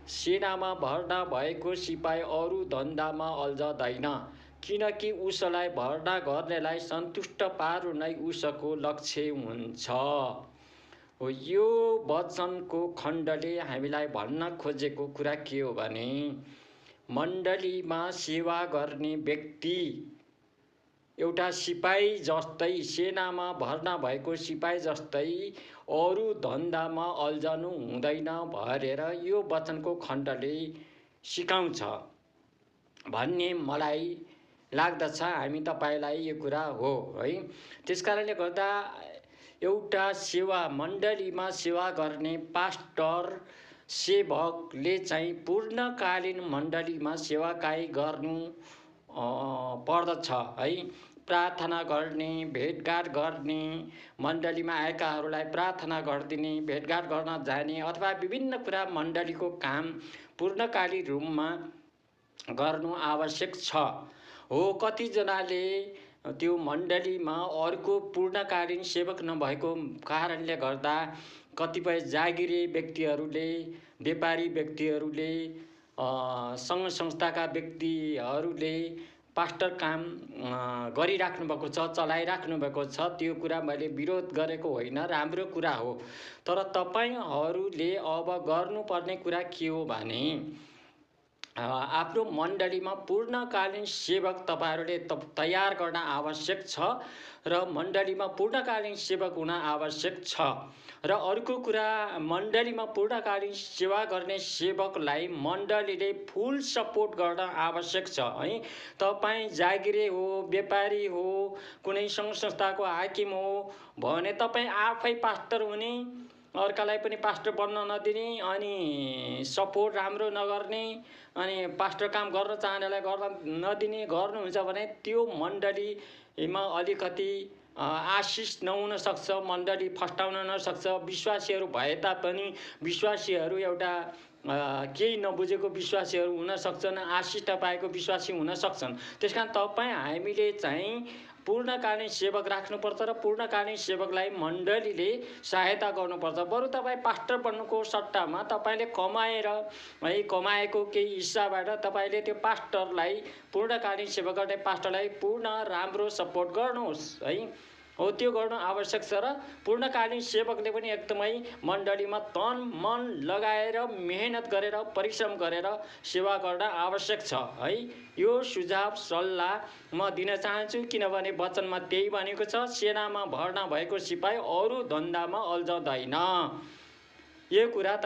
सेनामा भर्ना भएको सिपाही अरू धन्दामा अल्झदैन, किनकि उसलाई भर्ना गर्नेलाई सन्तुष्ट पार्नु नै उसको लक्ष्य हुन्छ। हो, यो वचनको खण्डले हामीलाई भन्न खोजेको कुरा के हो भने मण्डलीमा सेवा गर्ने व्यक्ति एउटा सिपाही जस्तै, सेनामा भर्ना भएको सिपाही जस्तै अरू धन्दामा अल्झनु हुँदैन भनेर यो वचनको खण्डले सिकाउँछ भन्ने मलाई लाग्दछ। हामी तपाईलाई यो कुरा हो है। त्यसकारणले गर्दा एउटा सेवा मण्डलीमा सेवा गर्ने पास्टर सेवकले चाहिँ पूर्णकालीन मण्डलीमा सेवाकाई गर्नु पर्दछ है। प्रार्थना गर्ने, भेटघाट गर्ने, मण्डलीमा आएकाहरूलाई प्रार्थना गरिदिने, भेटघाट गर्न जाने अथवा विभिन्न कुरा मण्डलीको काम पूर्णकालीन रूपमा गर्नु आवश्यक छ। हो, कतिजनाले त्यो मण्डलीमा अर्को पूर्णकालीन सेवक नभएको कारणले गर्दा कतिपय जागिरे व्यक्तिहरूले, व्यापारी व्यक्तिहरूले, सङ्घ संस्थाका व्यक्तिहरूले पास्टर काम गरिराख्नु भएको छ, चलाइराख्नु भएको छ। त्यो कुरा मैले विरोध गरेको होइन, राम्रो कुरा हो। तर तपाईहरूले अब गर्नुपर्ने कुरा के हो भने आफ्नो मण्डलीमा पूर्णकालीन सेवक तपाईहरूले तयार गर्न आवश्यक छ र मण्डलीमा पूर्णकालीन सेवक हुन आवश्यक छ। र अर्को कुरा, मण्डलीमा पूर्णकालीन सेवा गर्ने सेवकलाई मण्डलीले फुल सपोर्ट गर्न आवश्यक छ है। तपाईँ जागिरे हो, व्यापारी हो, कुनै सङ्घ संस्थाको हाकिम हो भने तपाईँ आफै पास्टर हुने, अर्कालाई पनि पास्टर बन्न नदिने, अनि सपोर्ट राम्रो नगर्ने, अनि पास्टर काम गर्न चाहनेलाई गर्न नदिने गर्नुहुन्छ भने त्यो मण्डलीमा अलिकति आशिष नहुन सक्छ, मण्डली फस्टाउन नसक्छ। विश्वासीहरू भए तापनि विश्वासीहरू एउटा केही नबुझेको विश्वासीहरू हुन सक्छन्, आशिष पाएको विश्वासी हुन सक्छन्। त्यसकारण तपाईँ हामीले चाहिँ पूर्णकालीन सेवक राख्नुपर्छ र पूर्णकालीन सेवकलाई मण्डलीले सहायता गर्नुपर्छ। बरु तपाईँ पास्टर बन्नुको सट्टामा तपाईँले कमाएर है, कमाएको केही हिस्साबाट तपाईँले त्यो पास्टरलाई, पूर्णकालीन सेवा गर्ने पास्टरलाई पूर्ण राम्रो सपोर्ट गर्नुहोस् है। हो, त्यो गर्नु आवश्यक छ। र पूर्णकालीन सेवकले पनि एकदमै मण्डलीमा तन मन लगाएर मेहनत गरेर परिश्रम गरेर सेवा गर्न आवश्यक छ है। यो सुझाव सल्लाह म दिन चाहन्छु, किनभने वचनमा त्यही भनेको छ, सेनामा भर्ना भएको सिपाही अरू धन्दामा अल्झदैन। यो कुरा